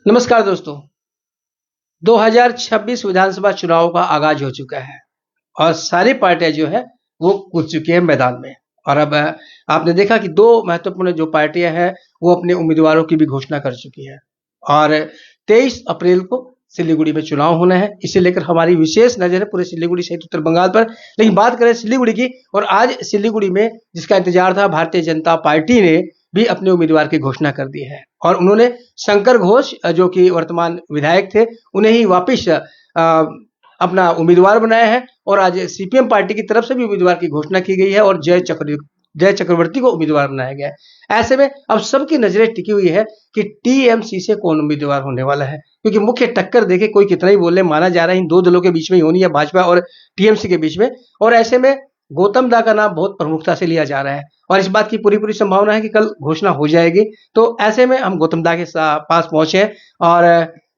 नमस्कार दोस्तों। 2026 विधानसभा चुनाव का आगाज हो चुका है और सारी पार्टियां जो है वो कूद चुकी है मैदान में। और अब आपने देखा कि दो महत्वपूर्ण जो पार्टियां हैं वो अपने उम्मीदवारों की भी घोषणा कर चुकी है और 23 अप्रैल को सिलीगुड़ी में चुनाव होना है। इसे लेकर हमारी विशेष नजर है पूरे सिलीगुड़ी सहित उत्तर बंगाल पर। लेकिन बात करें सिलीगुड़ी की, और आज सिलीगुड़ी में जिसका इंतजार था, भारतीय जनता पार्टी ने भी अपने उम्मीदवार की घोषणा कर दी है और उन्होंने शंकर घोष जो कि वर्तमान विधायक थे उन्हें ही वापिस अपना उम्मीदवार बनाया है। और आज सीपीएम पार्टी की तरफ से भी उम्मीदवार की घोषणा की गई है और जय चक्रवर्ती को उम्मीदवार बनाया गया है। ऐसे में अब सबकी नजरें टिकी हुई है कि टीएमसी से कौन उम्मीदवार होने वाला है, क्योंकि मुख्य टक्कर देखे कोई कितना ही बोले, माना जा रहा है इन दो दलों के बीच में ही होनी है, भाजपा और टीएमसी के बीच में। और ऐसे में गौतम दा का नाम बहुत प्रमुखता से लिया जा रहा है और इस बात की पूरी संभावना है कि कल घोषणा हो जाएगी। तो ऐसे में हम गौतम दा के पास पहुंचे हैं और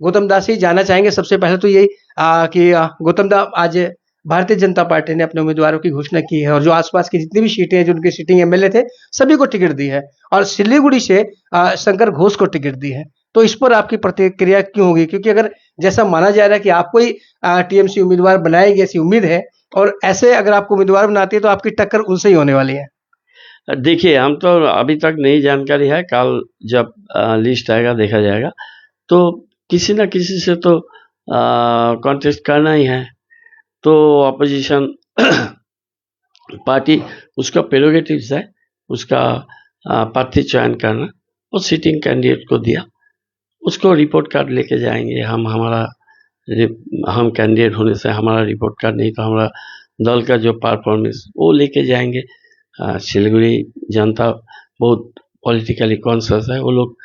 गौतम दा से ही जानना चाहेंगे सबसे पहले तो यही कि गौतम दा, आज भारतीय जनता पार्टी ने अपने उम्मीदवारों की घोषणा की है और जो आसपास की जितनी भी सीटें हैं, जो उनके सिटिंग एमएलए थे, सभी को टिकट दी है और सिलीगुड़ी से शंकर घोष को टिकट दी है। तो इस पर आपकी प्रतिक्रिया क्यों होगी, क्योंकि अगर जैसा माना जा रहा है कि आपको ही टीएमसी उम्मीदवार बनाएगी ऐसी उम्मीद है, और ऐसे अगर आपको उम्मीदवार बनाती है तो आपकी टक्कर उनसे ही होने वाली है। देखिए, हम तो अभी तक नई जानकारी है, कल जब लिस्ट आएगा देखा जाएगा। तो किसी न किसी से तो कॉन्टेस्ट करना ही है। तो अपोजिशन पार्टी, उसका प्रेरोगेटिव्स है, उसका प्रार्थी चयन करना, और सिटिंग कैंडिडेट को दिया, उसको रिपोर्ट कार्ड लेके जाएंगे। हम कैंडिडेट होने से हमारा रिपोर्ट कार्ड नहीं तो हमारा दल का जो परफॉर्मेंस वो लेके जाएंगे। सिलीगुड़ी जनता बहुत पॉलिटिकली कॉन्शियस है, वो लोग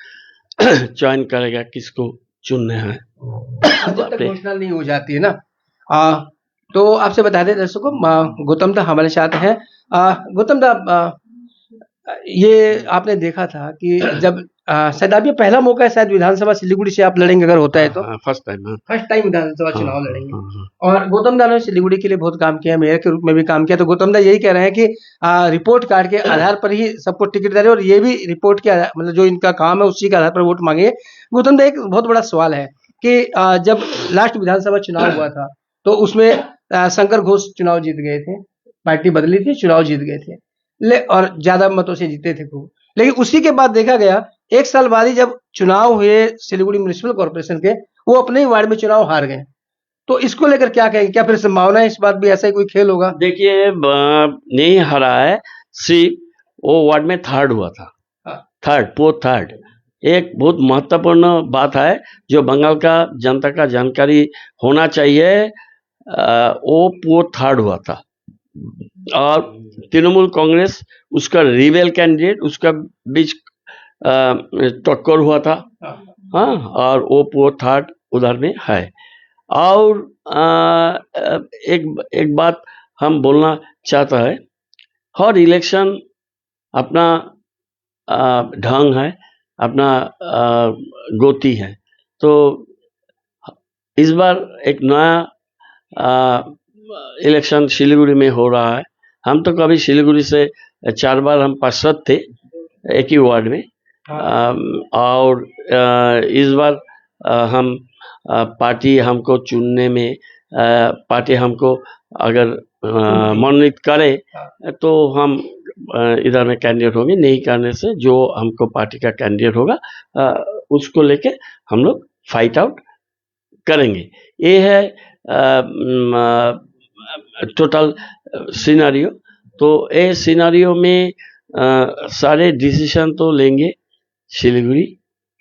चयन करेगा किसको चुनना है। जब तक घोषणा नहीं हो जाती है ना, तो आपसे बता दें दर्शकों, गौतम दा हमारे साथ हैं। गौतम दा, ये आपने देखा था कि जब शायद आप, ये पहला मौका है शायद विधानसभा सिलीगुड़ी से आप लड़ेंगे अगर होता है तो? फर्स्ट टाइम विधानसभा चुनाव लड़ेंगे। और गौतम दा ने सिलीगुड़ी के लिए बहुत काम किया, मेयर के रूप में भी काम किया। तो गौतम दा यही कह रहे हैं कि रिपोर्ट कार्ड के आधार पर ही सबको टिकट दे रहे हैं और ये भी रिपोर्ट के मतलब जो इनका काम है उसी के आधार पर वोट मांगे। गौतम दा, एक बहुत बड़ा सवाल है कि जब लास्ट विधानसभा चुनाव हुआ था तो उसमें शंकर घोष चुनाव जीत गए थे, पार्टी बदली थी, चुनाव जीत गए थे और ज्यादा मतों से जीते थे खूब। लेकिन उसी के बाद देखा गया, एक साल बाद ही जब चुनाव हुए सिलीगुड़ी म्युनिसिपल कॉर्पोरेशन के, वो अपने ही वार्ड में चुनाव हार गए। तो इसको लेकर क्या कहेंगे, क्या फिर संभावना है इस बार भी ऐसा ही कोई खेल होगा? देखिए, नहीं हारा है, सिर्फ वो वार्ड में थर्ड हुआ था। थर्ड एक बहुत महत्वपूर्ण बात है जो बंगाल का जनता का जानकारी होना चाहिए। वो थर्ड हुआ था और तृणमूल कांग्रेस, उसका रिबेल कैंडिडेट, उसका बीच टक्कर हुआ था। हाँ, और वो थर्ड उधर में है। और एक बात हम बोलना चाहता है, हर इलेक्शन अपना ढंग है, अपना गति है। तो इस बार एक नया इलेक्शन सिलीगुड़ी में हो रहा है। हम तो कभी सिलीगुड़ी से 4 बार हम पार्षद थे एक ही वार्ड में। और इस बार हम पार्टी हमको चुनने में, पार्टी हमको अगर मनोनीत करे तो हम इधर में कैंडिडेट होंगे। नहीं करने से जो हमको पार्टी का कैंडिडेट होगा उसको लेके हम लोग फाइट आउट करेंगे। ये है टोटल सिनारियो। तो ये सिनारियो में सारे डिसीजन तो लेंगे सिलीगुड़ी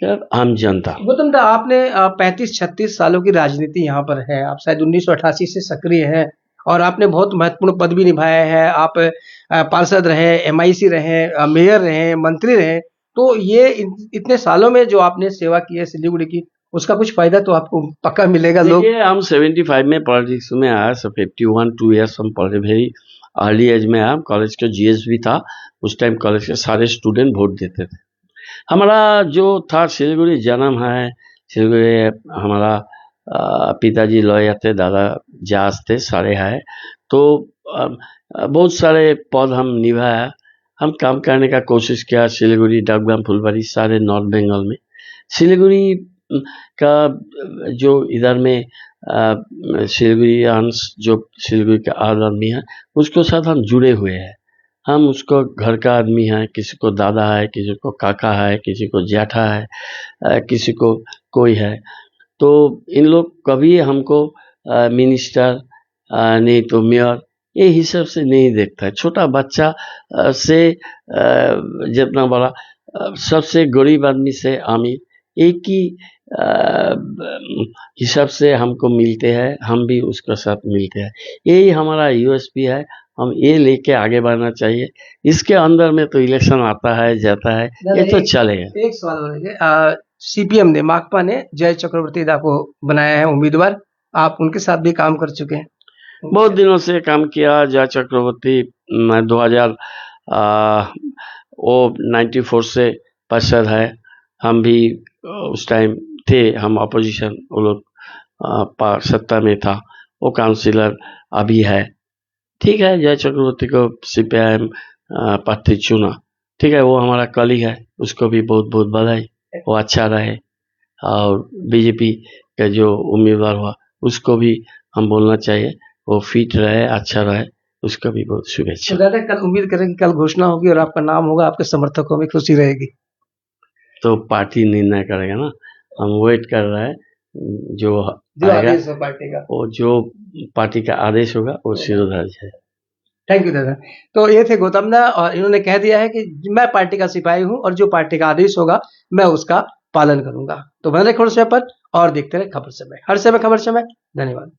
का आम जनता। गौतम दा, आपने 35-36 सालों की राजनीति यहाँ पर है, आप शायद 1988 से सक्रिय हैं और आपने बहुत महत्वपूर्ण पद भी निभाया है। आप पार्षद रहे, एमआईसी रहे, मेयर रहे, मंत्री रहे। तो ये इतने सालों में जो आपने सेवा की है सिलीगुड़ी की, उसका कुछ फायदा तो आपको पक्का मिलेगा। लोग, हम 75 में पॉलिटिक्स में आया, 51-2 ईयर्स हम पढ़े, वेरी अर्ली एज में आया। कॉलेज का जीएस भी था उस टाइम, कॉलेज के सारे स्टूडेंट वोट देते थे। हमारा जो था सिलीगुड़ी जन्म है, सिलीगुड़ी हमारा पिताजी लॉयर थे, दादा जज थे, सारे हैं। तो बहुत सारे पद हम निभाया, हम काम करने का कोशिश किया सिलीगुड़ी, डगबाम, फुलबाड़ी, सारे नॉर्थ बंगाल में। सिलीगुड़ी का जो इधर में सिलगुरियान्स जो सिलगुरी का आदमी है उसको साथ हम जुड़े हुए हैं। हम उसको घर का आदमी है, किसी को दादा है, किसी को काका है, किसी को जेठा है, किसी को कोई है। तो इन लोग कभी हमको मिनिस्टर नहीं तो मेयर ये हिसाब से नहीं देखता है। छोटा बच्चा से जितना बड़ा सबसे गरीब आदमी से अमीर एक ही हिसाब से हमको मिलते हैं, हम भी उसके साथ मिलते हैं। यही हमारा यूएसपी है, हम ये लेके आगे बढ़ना चाहिए। इसके अंदर में तो इलेक्शन आता है जाता है, ये तो चलेगा। एक सवाल और है, सीपीएम ने माकपा ने जय चक्रवर्ती दा को बनाया है उम्मीदवार, आप उनके साथ भी काम कर चुके हैं? बहुत दिनों से काम किया। जय चक्रवर्ती 2000 वो 94 से पार्षद है। हम भी उस टाइम थे, हम अपोजिशन, वो लोग सत्ता में था। वो काउंसिलर अभी है। ठीक है, जय चक्रवर्ती को सीपीआईएम पार्टी चुना, ठीक है, वो हमारा कलीग है, उसको भी बहुत बहुत बधाई। वो अच्छा रहे और बीजेपी का जो उम्मीदवार हुआ उसको भी हम बोलना चाहिए वो फिट रहे, अच्छा रहे, उसका भी बहुत शुभेच्छा। तो दादा कल उम्मीद करें कि कल घोषणा होगी और आपका नाम होगा, आपके समर्थकों में खुशी रहेगी? तो पार्टी निर्णय करेगा ना, हम वेट कर रहे हैं जो आएगा, आदेश है पार्टी का, वो जो पार्टी का आदेश होगा वो शिरोधार्य है। थैंक यू दादा। तो ये थे गौतम दा और इन्होंने कह दिया है कि मैं पार्टी का सिपाही हूं और जो पार्टी का आदेश होगा मैं उसका पालन करूंगा। तो बने रहे खबर समय पर और देखते रहे खबर समय, हर समय खबर समय। धन्यवाद।